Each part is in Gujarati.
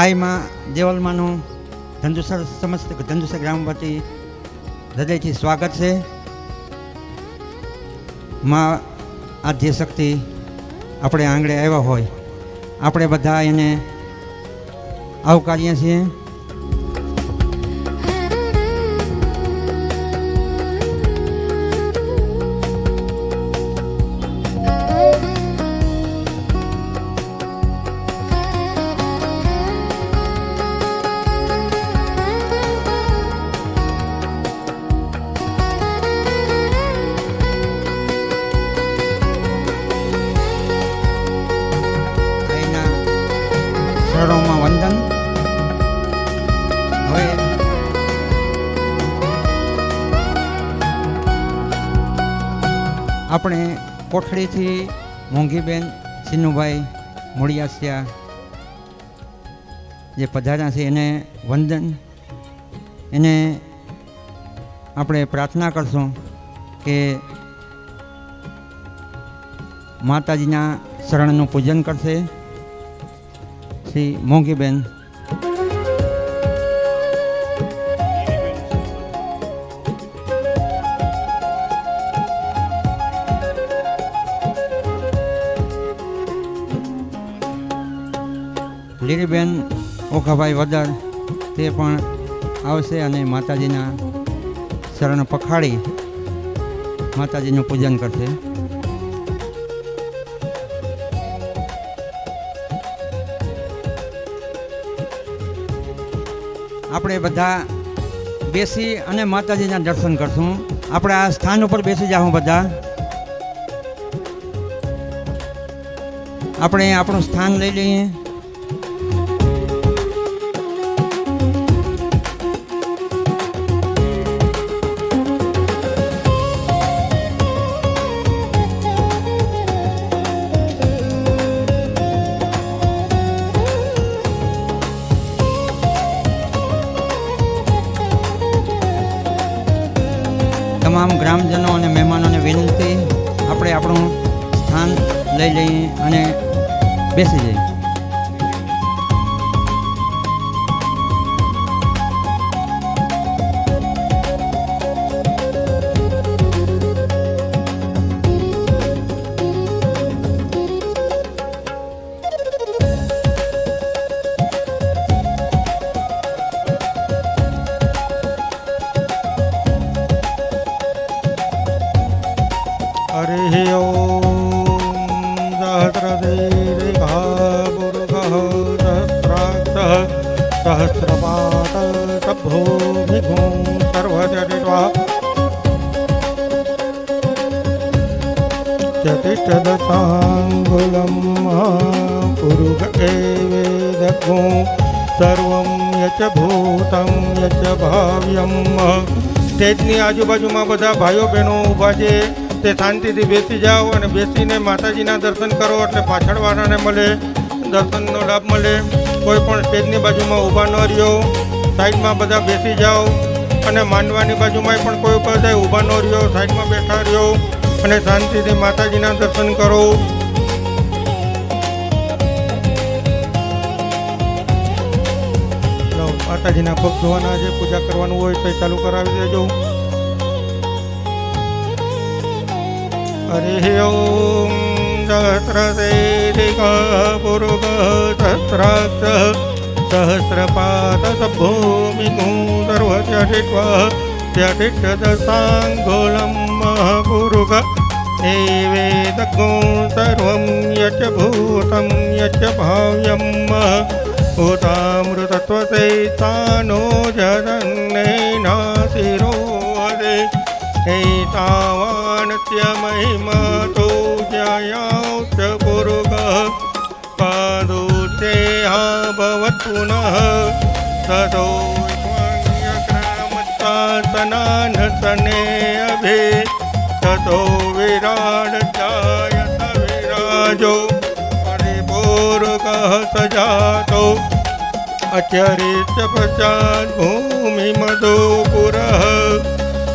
આઈમાં દેવલમાનું ધંધુસર સમસ્ત ધંધુસર ગ્રામ વતી હૃદયથી સ્વાગત છે. માં આદ્ય શક્તિ આપણે આંગણે આવ્યા હોય આપણે બધા એને આવકારીએ છીએ. શરણોમાં વંદન. હવે આપણે કોઠડીથી મોંઘીબેન સિન્નુભાઈ મોડિયાસિયા જે પધાર્યા છે એને વંદન. એને આપણે પ્રાર્થના કરશું કે માતાજીના શરણનું પૂજન કરશે. શ્રી મોંઘીબેન. લીલીબેન ઓખાભાઈ વદર તે પણ આવશે અને માતાજીના શરણ પખાડી માતાજીનું પૂજન કરશે. આપણે બધા બેસી અને માતાજીના દર્શન કરશું. આપણે આ સ્થાન ઉપર બેસી જાઉં બધા. આપણે આપણું સ્થાન લઈ લઈએ. તમામ ગ્રામજનો અને મહેમાનોને વિનંતી આપણે આપણું સ્થાન લઈ લઈએ અને બેસી જઈએ. हरि ओम सहस्रदीर्घापुरुषः सहस्राक्षः सहस्रपादः सभूमिगुं सर्वजटित्वा चतिष्ठदशाङ्गुलं पुरुष एवेदगुं सर्वं यच भूतं यच भाव्यं. સ્ટેજની આજુબાજુમાં બધા ભાઈઓ બહેનો ઊભા છે તે શાંતિથી બેસી જાઓ અને બેસીને માતાજીના દર્શન કરો એટલે પાછળવાળાને મળે દર્શનનો લાભ મળે. કોઈ પણ સ્ટેજની બાજુમાં ઊભા ન રહ્યો. સાઈડમાં બધા બેસી જાઓ અને માંડવાની બાજુમાં પણ કોઈ બધા ઊભા ન રહ્યો. સાઈડમાં બેઠા રહ્યો અને શાંતિથી માતાજીના દર્શન કરો. માતાજીના પગ ધોવાના જે પૂજા કરવાનું હોય તો ચાલુ કરાવી દેજો. हरि ओम सहस्रदीर्घापुरुषः सहस्राक्षः सहस्रपादः सभूमिगुं सर्वजटित्वा चतिष्ठदशाङ्गुलं महापुरुष एवेदगुं सर्वं यच्च भूतं यच्च भाव्यं. भूतामृतत्वसेतानो जगन्नेनाशिरोहरे एतावानस्य महिमा तो जयाश्च पुरुषः पादोच्चेहा भवत् पुनः ततो विश्वान्यग्रामस्तासनानसने अभे ततो विराट जायत विराजो परिपूर्वकः सजातो अचरित पश्चात् भूमिमधुपुरः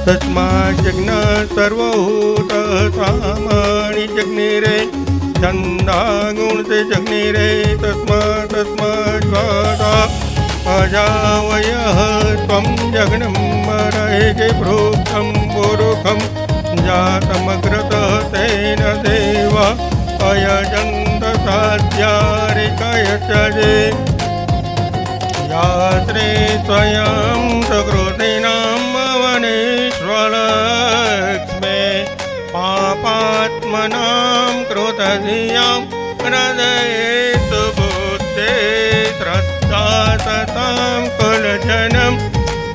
तस्मात् जज्ञ सर्वभूत सामानि जज्ञिरे छंदा गुण से जगनी रे तस्मात् तस्मात् स्वाहा अजावयः त्वं जगनं मरयगे प्रोक्तं पुरुखं जातमग्रतः तेन देवा अयजन्त साध्यारिकयचजे यात्रे स्वयं प्रकृतीनां वनेष्वलक्ष्मे पापात्मनां कृतधियां हृदयेषु बुद्धे श्रद्धा सतां कुलजनं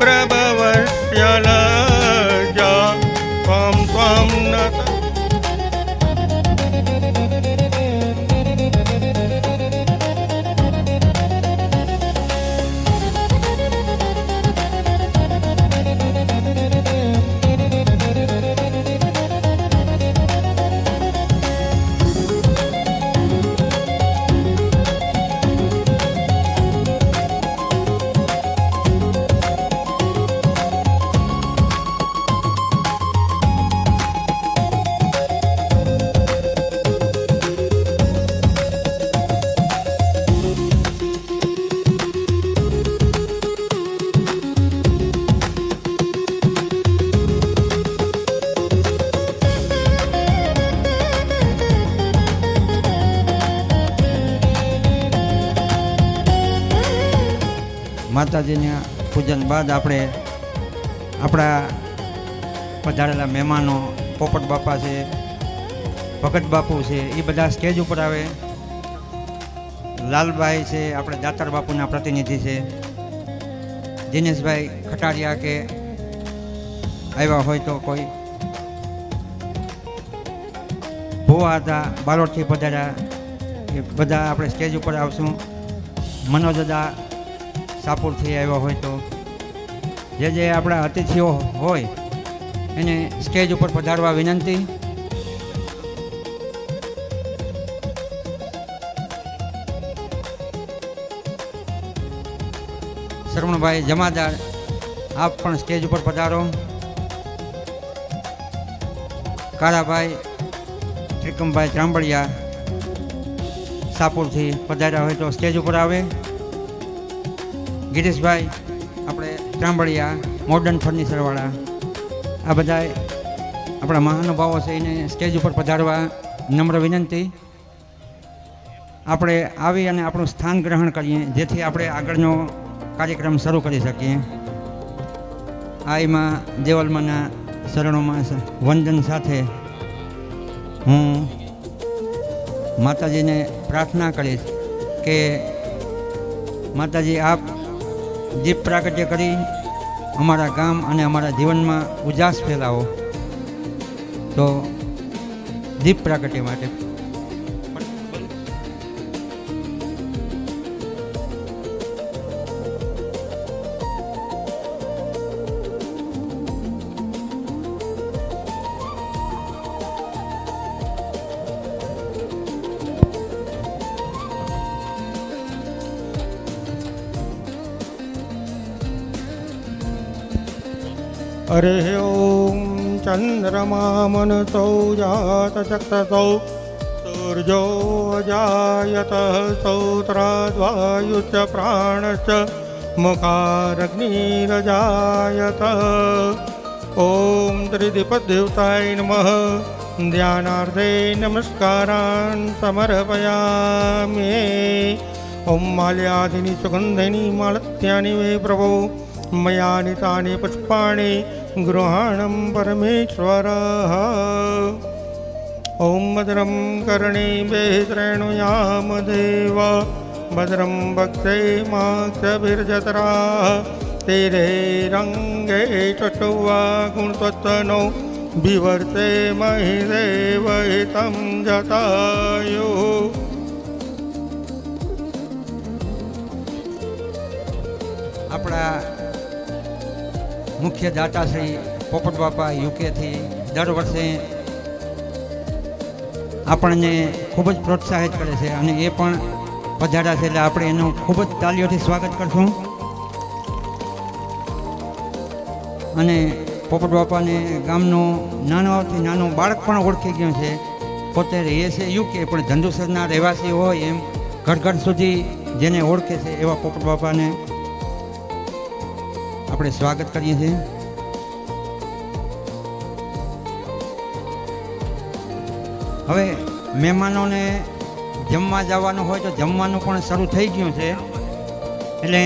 प्रभवस्य लज्जा त्वां त्वां न માતાજીના પૂજન બાદ આપણે આપણા પધારેલા મહેમાનો પોપટ બાપા છે, ભગત બાપુ છે, એ બધા સ્ટેજ ઉપર આવે. લાલભાઈ છે, આપણે દાતાર બાપુના પ્રતિનિધિ છે. દિનેશભાઈ ખટારિયા કે આવ્યા હોય તો કોઈ ભુવા હતા બાલોટથી પધાર્યા, એ બધા આપણે સ્ટેજ ઉપર આવશું. મનોજદા સાપુરથી આવ્યા હોય તો જે આપણા અતિથિઓ હોય એને સ્ટેજ ઉપર પધારવા વિનંતી. શરવણભાઈ જમાદાર, આપ પણ સ્ટેજ ઉપર પધારો. કાળાભાઈ ત્રિકમભાઈ ત્રાંબડિયા સાપુરથી પધાર્યા હોય તો સ્ટેજ ઉપર આવે. ગિરીશભાઈ આપણે ત્રાંબડિયા મોડર્ન ફર્નિચરવાળા, આ બધા આપણા મહાનુભાવો છે એને સ્ટેજ ઉપર પધારવા નમ્ર વિનંતી. આપણે આવી અને આપણું સ્થાન ગ્રહણ કરીએ જેથી આપણે આગળનો કાર્યક્રમ શરૂ કરી શકીએ. આ એમાં દેવલમાના શરણોમાં વંદન સાથે હું માતાજીને પ્રાર્થના કરીશ કે માતાજી આપ દીપ પ્રાગટ્ય કરી અમારા ગામ અને અમારા જીવનમાં ઉજાસ ફેલાવો. તો દીપ પ્રાગટ્ય માટે हरे ओम चंद्रमा मनसौ जातचक्षसौ सूर्यो अजायत सौत्राद्वायुश्च प्राणश्च मुखारग्निरजायत. ओम त्रिदिपदेवताय नमः. ध्यानार्थे नमस्कारान् समर्पयामि. ओम माल्यादिनी सुगन्धिनी मालत्यानि वे प्रभो मया नीतानि पुष्पाणि गृहाणं परमेश्वरः. ॐ भद्रं कर्णेभिः शृणुयाम देव भद्रं वक्षेमाक्षभिर्जत्राः तेरे रङ्गे चटुवा गुणत्वनो विवर्ते महि देवहितं जतायुः. આપણા મુખ્ય દાતાશ્રી પોપટ બાપા યુકેથી દર વર્ષે આપણને ખૂબ જ પ્રોત્સાહિત કરે છે અને એ પણ પધાર્યા છે એટલે આપણે એનું ખૂબ જ તાલીઓથી સ્વાગત કરશું. અને પોપટ બાપાને ગામનો નાનોથી નાનો બાળક પણ ઓળખી ગયો છે પોતે રહે છે યુકે પણ ધંધુસરના રહેવાસી હોય એમ ઘર ઘર સુધી જેને ઓળખે છે એવા પોપટ બાપાને આપણે સ્વાગત કરીએ છીએ. હવે મહેમાનોને જમવા જવાનું હોય તો જમવાનું પણ શરૂ થઈ ગયું છે, એટલે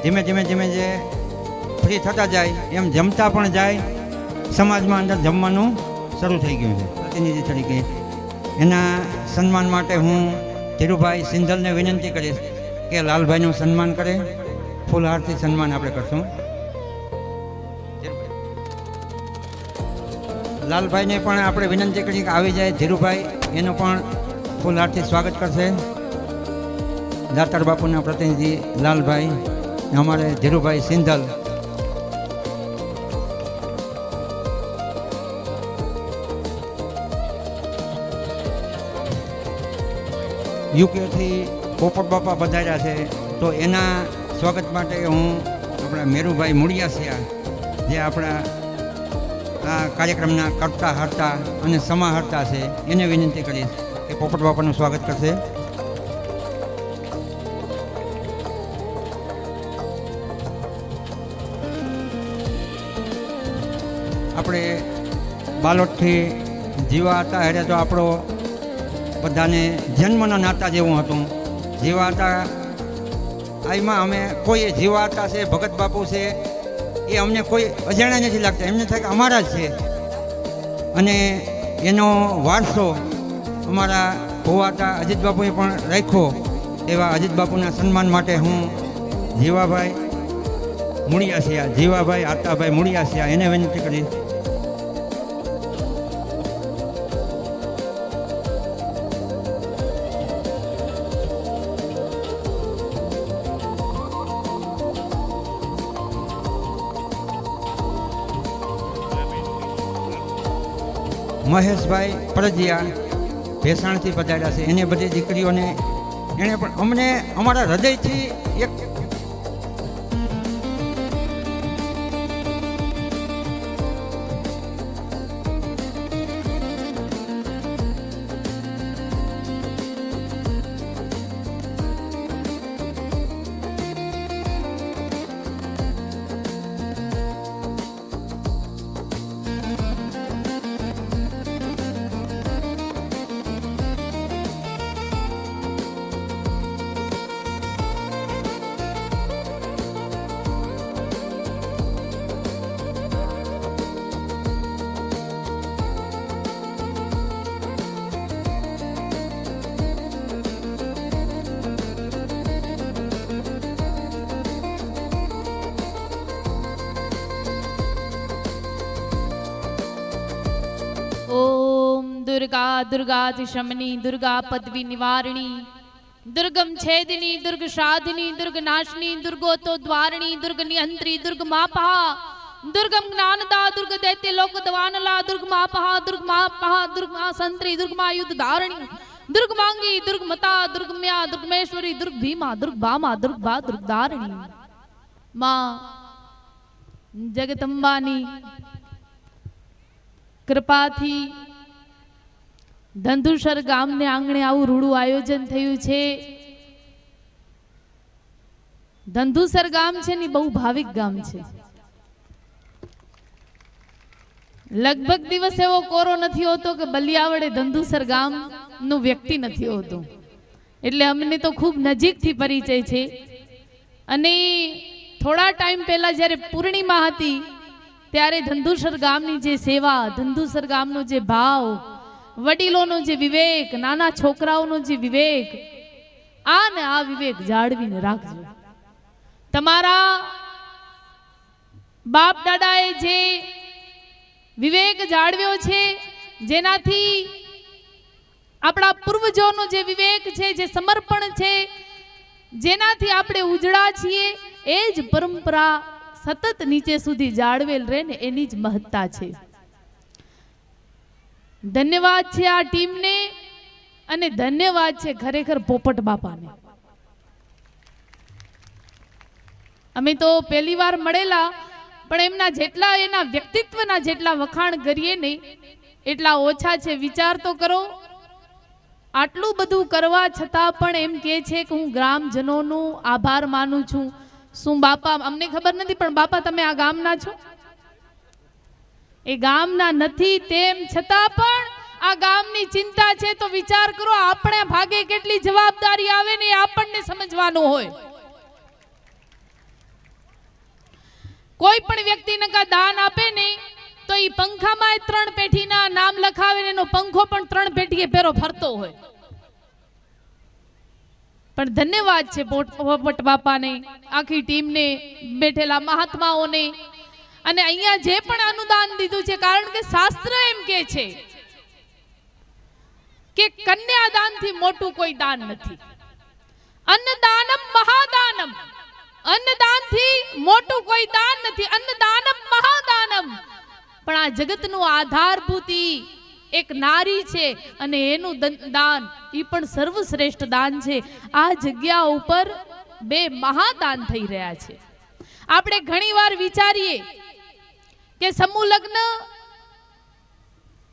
ધીમે ધીમે ધીમે જે ફ્રી થતા જાય એમ જમતા પણ જાય. સમાજમાં અંદર જમવાનું શરૂ થઈ ગયું છે. પ્રતિનિધિ તરીકે એના સન્માન માટે હું ધીરુભાઈ સિંધલને વિનંતી કરીશ કે લાલભાઈનું સન્માન કરે. ફૂલહારથી સન્માન આપણે કરશું. લાલભાઈને પણ આપણે વિનંતી કરીએ કે આવી જાય. ધીરુભાઈ એનું પણ ફૂલહારથી સ્વાગત કરશે. દાતાર બાપુના પ્રતિનિધિ લાલભાઈ, અમારે ધીરુભાઈ સિંધલ. યુકેથી પોપટ બાપા પધાર્યા છે, તો એના સ્વાગત માટે હું આપણા મેરુભાઈ મુળિયાસિયા, જે આપણા આ કાર્યક્રમના કરતા હર્તા અને સમાહર્તા છે, એને વિનંતી કરીશ કે પોપટ બાપાનું સ્વાગત કરશે. આપણે બાલોટથી જીવા હતા એટલે તો આપણો બધાને જન્મના નાતા જેવું હતું. જીવા હતા આમાં અમે કોઈ જીવા હતા છે, ભગત બાપુ છે, એ અમને કોઈ અજાણ્યા નથી લાગતા. એમને થાય કે અમારા જ છે, અને એનો વારસો અમારા ભોવાતા અજીત બાપુએ પણ રાખ્યો. એવા અજીત બાપુના સન્માન માટે હું જીવાભાઈ મુળિયાસિયા, જીવાભાઈ આતાભાઈ મુળિયાસિયા, એને વિનંતી કરીશ. મહેશભાઈ પરજીયા ભેસાણથી પધાર્યા છે, એને બધી દીકરીઓને એણે પણ અમને અમારા હૃદયથી એક दुर्गा दुर्गातिशमनी दुर्गा पदवी निवारिणी दुर्गम छेदिनी दुर्ग साधिनी दुर्ग नाशिनी दुर्गोतो द्वारिणी दुर्ग नियंत्री दुर्ग मापहा दुर्गम ज्ञानदा दुर्ग दैत्य लोक दवानला दुर्ग मापहा दुर्ग संतरी दुर्ग युद्ध धारणी दुर्ग मांगी दुर्ग मता दुर्ग म्या दुर्गमेश्वरी दुर्ग भीमा दुर्ग बामा दुर्ग बा दुर्ग धारणी मां जगदंबानी कृपा थी ધંધુસર ગામને આંગણે આવું રૂડું આયોજન થયું છે. ધંધુસર ગામ છે ને બહુ ભાવિક ગામ છે. લગભગ દિવસ એવો કોરો નથી હોતો કે બલિયાવડે ધંધુસર ગામ નું વ્યક્તિ નથી હોતું. એટલે અમને તો ખૂબ નજીકથી પરિચય છે. અને થોડા ટાઈમ પહેલા જ્યારે પૂર્ણિમા હતી ત્યારે ધંધુસર ગામની જે સેવા, ધંધુસર ગામનો જે ભાવ, વડીલોનો જે વિવેક, નાના છોકરાઓનો જે વિવેક, આ ને આ વિવેક જાળવીને રાખજો. તમારા બાપ દાદાએ જે વિવેક જાળવ્યો છે, જેનાથી આપણા પૂર્વજોનો જે વિવેક છે, જે સમર્પણ છે, જેનાથી આપણે ઉજળા છીએ, એ જ પરંપરા સતત નીચે સુધી જાળવેલ રહે ને એની જ મહત્તા છે. ધન્યવાદ છે આ ટીમને અને ધન્યવાદ છે ખરેખર પોપટ બાપાને. અમે તો પહેલી વાર મળેલા, પણ એમના જેટલા, એના વ્યક્તિત્વના જેટલા વખાણ કરીએ ને એટલા ઓછા છે. વિચાર તો કરો આટલું બધું કરવા છતાં પણ એમ કહે છે કે હું ગ્રામજનોનું આભાર માનું છું. શું બાપા, અમને ખબર નથી પણ બાપા તમે આ ગામના છો? એ ગામના નથી, તેમ છતાં પણ આ ગામની ચિંતા છે. તો વિચાર કરો આપણે ભાગે કેટલી જવાબદારી આવે ને એ આપણને સમજવાનું હોય. કોઈ પણ વ્યક્તિને કા દાન આપે ને તો એ પંખામાં 3 પેઢીના નામ લખાવે ને એનો પંખો પણ 3 પેઢીએ ફેરો ફરતો હોય. પણ ધન્યવાદ છે પોપટ બાપાને, આખી ટીમને, બેઠેલા મહાત્માઓને, અને અહીંયા જે પણ અનુદાન દીધું છે. કારણ કે શાસ્ત્ર એમ કહે છે કે કન્યાદાનથી મોટું કોઈ દાન નથી. અન્નદાનમ મહાદાનમ, અન્નદાનથી મોટું કોઈ દાન નથી. અન્નદાનમ મહાદાનમ. પણ આ જગતનું આધારભૂત એક નારી છે અને એનું દાન એ પણ સર્વશ્રેષ્ઠ દાન છે. આ જગ્યા ઉપર 2 મહાદાન થઈ રહ્યા છે. આપણે ઘણીવાર વિચારીએ કે સમૂહ લગ્ન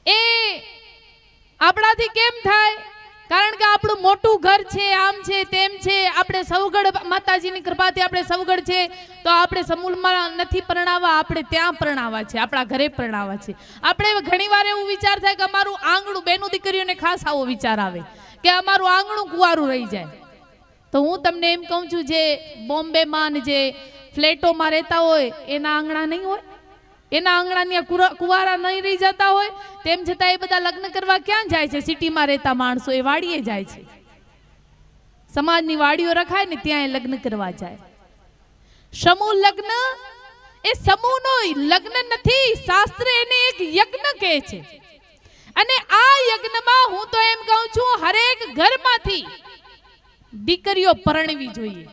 એ આપણાથી કેમ થાય? કારણ કે આપણું મોટું ઘર છે, આમ છે, તેમ છે. આપણે સવગઢ, માતાજીની કૃપાથી આપણે સવગઢ છે તો આપણે સમૂહમાં નથી પરણાવવા, આપણે ત્યાં પરણાવવા છે, આપણા ઘરે પરણાવવા છે. આપણે ઘણીવાર એવું વિચાર થાય કે અમારું આંગણું, બેનું દીકરીઓને ખાસ આવો વિચાર આવે કે અમારું આંગણું કુંવારું રહી જાય. તો હું તમને એમ કહું છું, જે બોમ્બેમાં ને જે ફ્લેટોમાં રહેતા હોય એના આંગણા નહીં હોય, એના આંગણાની કુંવારા નહીં રહી જતા હોય, તેમ છતાં એ બધા લગ્ન કરવા ક્યાં જાય છે? સિટીમાં રહેતા માણસો એ વાડીએ જાય છે. સમાજની વાડીઓ રખાય ને ત્યાં એ લગ્ન કરવા જાય. સમૂહ લગ્ન એ સમૂહનો લગ્ન નથી, શાસ્ત્ર એને એક યજ્ઞ કહે છે. અને આ યજ્ઞમાં હું તો એમ કહું છું, હરેક ઘરમાંથી દીકરીઓ પરણવી જોઈએ.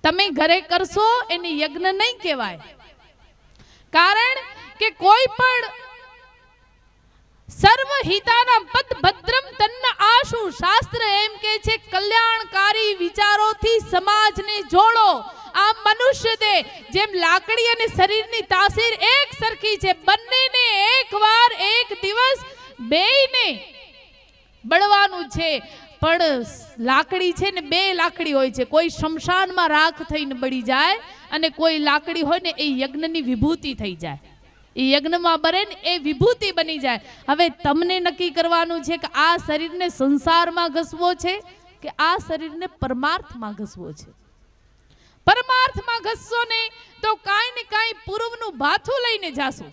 તમે ઘરે કરશો એને યજ્ઞ નહીં કહેવાય. કારણ કે કોઈ પણ સર્વ હિતાના પદ ભદ્રમ તન્ન આશુ, શાસ્ત્ર એમ કહે છે કલ્યાણકારી વિચારોથી સમાજને જોડો. આ મનુષ્ય દેહ જેમ લાકડી અને શરીરની તાસીર એક સરખી છે, બંનેને એકવાર એક દિવસ બેયને બળવાનું છે. પણ લાકડી છે ને 2 લાકડી હોય છે, કોઈ શમશાનમાં રાખ થઈને બળી જાય અને કોઈ લાકડી હોય ને એ યજ્ઞની વિભૂતિ થઈ જાય. એ યજ્ઞમાં બરે ને એ વિભૂતિ બની જાય. હવે તમને નક્કી કરવાનું છે કે આ શરીરને સંસારમાં ઘસવો છે કે આ શરીરને પરમાર્થમાં ઘસવો છે. પરમાર્થમાં ઘસશો ને તો કાંઈ ને કાંઈ પૂર્વનું ભાથું લઈને જાશો,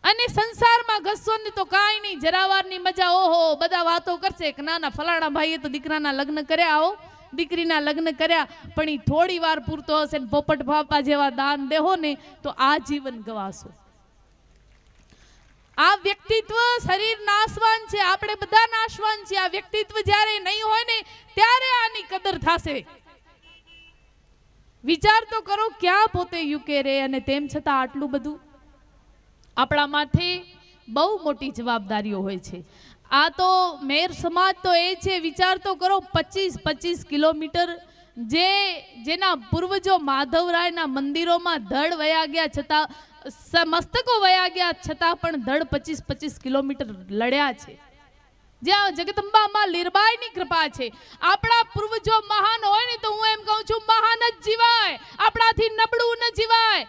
અને સંસારમાં ઘસશો ને તો કાંઈ નહીં, જરાવારની મજા. ઓહો, બધા વાતો કરશે કે ના ના ફલાણા ભાઈએ તો દીકરાના લગ્ન કર્યા, હો દીકરીના લગ્ન કર્યા, પણ એ થોડી વાર પૂરતો હશે ને પોપટ બાપા જેવા દાન દેહો ને તો આ જીવન ગવાશો. આ વ્યક્તિત્વ, શરીર નાશવાન છે, આપણે બધા નાશવાન છે. આ વ્યક્તિત્વ જ્યારે નહીં હોય ને ત્યારે આની કદર થશે. વિચાર તો કરો, ક્યાં પોતે યુકે રે અને તેમ છતાં આટલું બધું આપણા માથે બહુ મોટી જવાબદારીઓ હોય છે. આ તો મેર સમાજ તો એ છે, વિચાર તો કરો 25-25 કિલોમીટર જેના પૂર્વજો માધવરાયના મંદિરોમાં ધડ વયા ગયા છતાં, મસ્તકો વયા ગયા છતાં પણ ધડ 25-25 કિલોમીટર લડ્યા છે. જ્યાં જગદંબામાં લીરબાઈની કૃપા છે. આપણા પૂર્વજો મહાન હોય ને તો હું એમ કહું છું, મહાન જ જીવાય, આપણાથી નબળું ન જીવાય.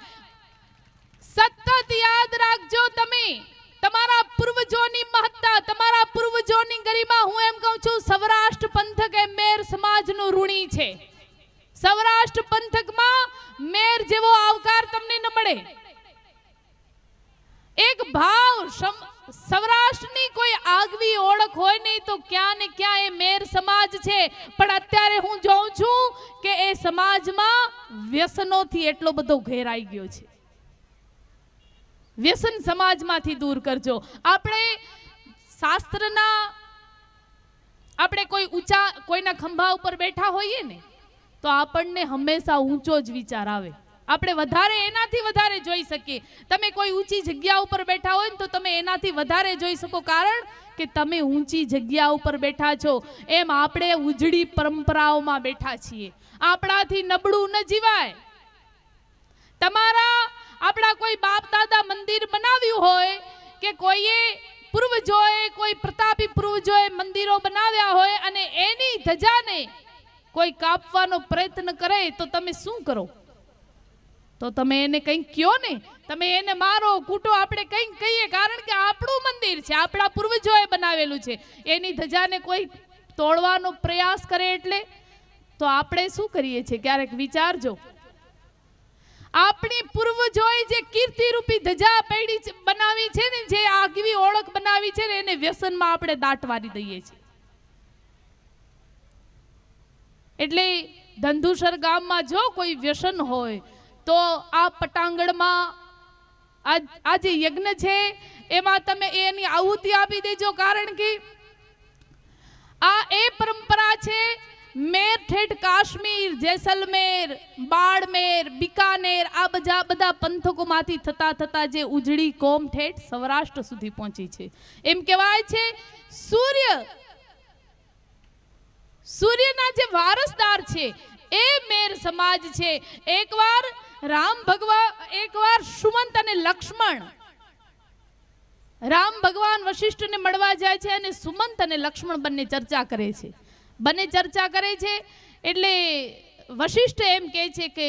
સતત યાદ રાખજો તમે તમારા પૂર્વજોની મહત્તા, તમારા પૂર્વજોની ગરિમા. હું એમ કહું છું, સૌરાષ્ટ્ર પંથક એ મેર સમાજનું ઋણી છે. સૌરાષ્ટ્ર પંથકમાં મેર જેવો આવકાર તમને ન મળે. એક ભાવ, સૌરાષ્ટ્રની કોઈ આગવી ઓળખ હોય નહીં તો ક્યાં ને ક્યાં એ મેર સમાજ છે. પણ અત્યારે હું જોઉં છું કે એ સમાજમાં વ્યસનોથી એટલો બધો ઘેરાઈ ગયો છે. વ્યસન સમાજમાંથી દૂર કરજો. આપણે શાસ્ત્રના, આપણે કોઈ ઊંચા કોઈના ખંભા ઉપર બેઠા હોઈએ ને તો આપણને હંમેશા ઊંચો જ વિચાર આવે. આપણે વધારે એનાથી વધારે જોઈ શકીએ. તમે કોઈ ઊંચી જગ્યા ઉપર બેઠા હોય ને તો તમે એનાથી વધારે જોઈ શકો, કારણ કે તમે ઊંચી જગ્યા ઉપર બેઠા છો. એમ આપણે ઉજળી પરંપરાઓમાં બેઠા છીએ. આપણાથી નબળું ન જીવાય. આપણા કોઈ બાપ દાદા મંદિર બનાવ્યું હોય કે કોઈએ પૂર્વજોએ, કોઈ પ્રતાપી પૂર્વજોએ મંદિરો બનાવ્યા હોય અને એની ધજાને કોઈ કાપવાનો પ્રયત્ન કરે તો તમે શું કરો? તો તમે એને કંઈક કહો ને, તમે એને મારો કૂટો, આપણે કંઈક કહીએ, કારણ કે આપણું મંદિર છે, આપણા પૂર્વજોએ બનાવેલું છે. એની ધજાને કોઈ તોડવાનો પ્રયાસ કરે એટલે તો આપણે શું કરીએ છીએ? ક્યારેક વિચારજો. આપણી પૂર્વજોએ જે કીર્તિરૂપી ધજા પેડી બનાવી છે ને, જે આગવી ઓળખ બનાવી છે ને, એને વ્યસનમાં આપણે દાટ વારી દઈએ છીએ. એટલે ધંધુસર ગામમાં જો કોઈ વ્યસન હોય તો આ પટાંગણમાં આ જે યજ્ઞ છે એમાં તમે એની આહુતિ આપી દેજો, કારણ કે આ એ પરંપરા છે. મેર ઠેઠ કાશ્મીર, જેસલમેર, બાડમેર, બિકાનેર, આ બધા પંથકોમાંથી થતા જે ઉજળી કોમ ઠેઠ સૌરાષ્ટ્ર સુધી પહોંચી છે. એમ કહેવાય છે સૂર્યના જે વારસદાર છે એ મેર સમાજ છે. એકવાર રામ ભગવાન, એકવાર સુમંત અને લક્ષ્મણ, રામ ભગવાન વશિષ્ઠને મળવા જાય છે અને સુમંત અને લક્ષ્મણ બંને ચર્ચા કરે છે. એટલે વશિષ્ઠ એમ કહે છે કે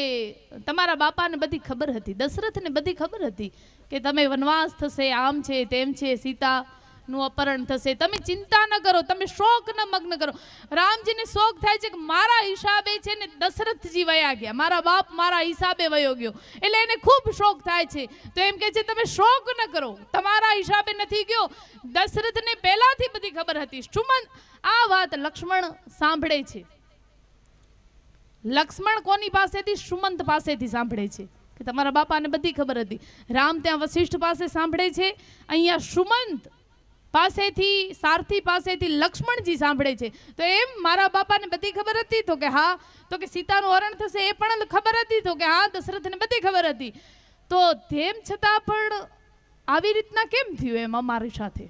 તમારા બાપાને બધી ખબર હતી, દશરથને બધી ખબર હતી કે તમે વનવાસ થશે, આમ છે તેમ છે, સીતાનું અપહરણ થશે, તમે ચિંતા ન કરો, તમે શોક ન મગ્ન કરો. રામજીને શોક થાય છે કે મારા હિસાબે છે ને દશરથજી વયા ગયા, મારા બાપ મારા હિસાબે વયો ગયો, એટલે એને ખૂબ શોક થાય છે. તો એમ કહે છે તમે શોક ન કરો, તમારા હિસાબે નથી ગયો, દશરથને પહેલાથી બધી ખબર હતી. સુમંત આ વાત લક્ષ્મણ સાંભળે છે. લક્ષ્મણ કોની પાસેથી? સુમંત પાસેથી સાંભળે છે કે તમારા બાપાને બધી ખબર હતી. રામ ત્યાં વશિષ્ઠ પાસે સાંભળે છે, અહીંયા સુમંત પાસેથી, સારથી પાસેથી લક્ષ્મણજી સાંભળે છે. તો એમ મારા બાપાને બધી ખબર હતી? તો કે હા. તો કે સીતાનું હરણ થશે એ પણ ખબર હતી? તો કે હા, દશરથને બધી ખબર હતી. તો તેમ છતાં પણ આવી રીતના કેમ થયું એમ અમારી સાથે?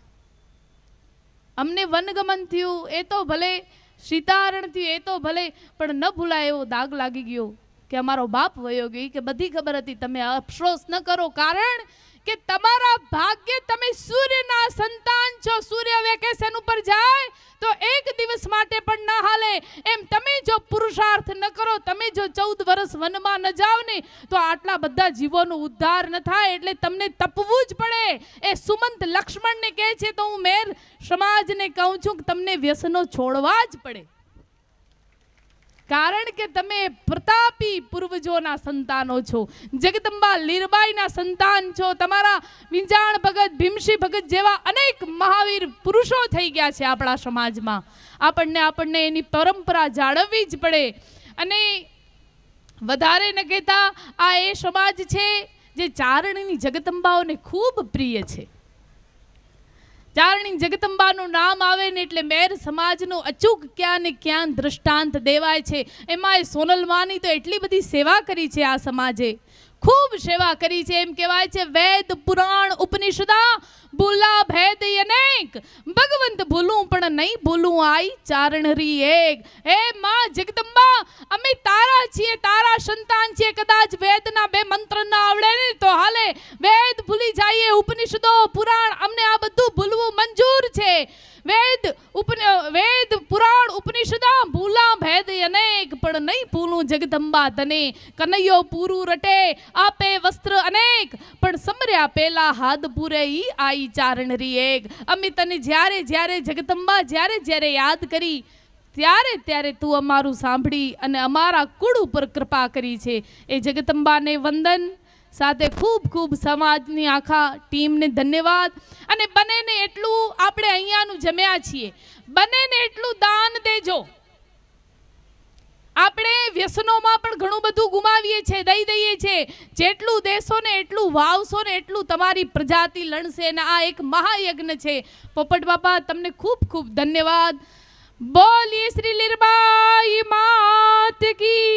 અમને વનગમન થયું એ તો ભલે, સીતાહરણ થયું એ તો ભલે, પણ ન ભૂલાય એવો દાગ લાગી ગયો કે અમારો બાપ વયો ગયો. કે બધી ખબર હતી, તમે અફસોસ ન કરો, કારણ કે તમારા ભાગ્ય, તમે સૂર્યના સંતાન છો. સૂર્ય વેકેશન ઉપર જાય તો એક દિવસ માટે પણ ન હાલે. એમ તમે જો પુરુષાર્થ ન કરો, તમે જો 14 વર્ષ વનમાં ન જાવ ને, તો આટલા બધા જીવોનો ઉદ્ધાર ન થાય. એટલે તમને તપવું જ પડે. એ સુમંત લક્ષ્મણને કહે છે, તો હું મેર સમાજને કહું છું કે તમને વ્યસનો છોડવા જ પડે, કારણ કે તમે પ્રતાપી પૂર્વજોના સંતાનો છો, જગદંબા લીરબાઈના સંતાન છો. તમારા વિંજાણ ભગત, ભીમસિંહ ભગત જેવા અનેક મહાવીર પુરુષો થઈ ગયા છે આપણા સમાજમાં. આપણને એની પરંપરા જાળવવી જ પડે. અને વધારે ન કહેતા આ એ સમાજ છે જે ચારણીની જગદંબાઓને ખૂબ પ્રિય છે. ચારણી જગદંબાનું નામ આવે ને એટલે મેર સમાજનું અચૂક ક્યાં ને ક્યાં દ્રષ્ટાંત દેવાય છે. એમાં સોનલમાની તો એટલી બધી સેવા કરી છે, આ સમાજે ખૂબ સેવા કરી છે. એમ કહેવાય છે વેદ પુરાણ ઉપનિષદા ભૂલા ભેદ અનેક, ભગવંત ભૂલું પણ નહીં ભૂલું આઈ ચારણરી એક. હે માં જગદંબા, અમે તારા છીએ, તારા સંતાન છીએ. કદાચ વેદના 2 મંત્ર ના આવડે ને તો હાલે, વેદ ભૂલી જઈએ, ઉપનિષદો પુરાણ, અમને આ બધું ભૂલવું મંજૂર છે. વેદ પુરાણ ઉપનિષદા ભૂલા ભેદ અનેક, પણ નહીં ભૂલું જગદંબા તને. કનૈયો પૂરું રટે, આપે વસ્ત્ર અનેક, પણ સમર્યા પેલા હાથ પૂરે ઈ આઈ ચારણરી એક. અમે તને જ્યારે જગદંબા જ્યારે યાદ કરી, ત્યારે તું અમારું સાંભળી અને અમારા કુળ ઉપર કૃપા કરી છે. એ જગદંબાને વંદન, સાથે ખૂબ સમાજની આખા ટીમને ધન્યવાદ. અને બનેને એટલું આપણે અહીંયાનું જમ્યા છીએ, બનેને એટલું દાન દેજો. આપણે વ્યસનોમાં પણ ઘણું બધું ગુમાવીએ છીએ, દઈ દઈએ છીએ. જેટલું દેશો ને એટલું વાવશો ને એટલું તમારી પ્રજાતિ લણશે. અને આ એક મહાયજ્ઞ છે. પોપટ બાપા, તમને ખૂબ ધન્યવાદ. બોલીએ શ્રી લીરબાઈ માત કી.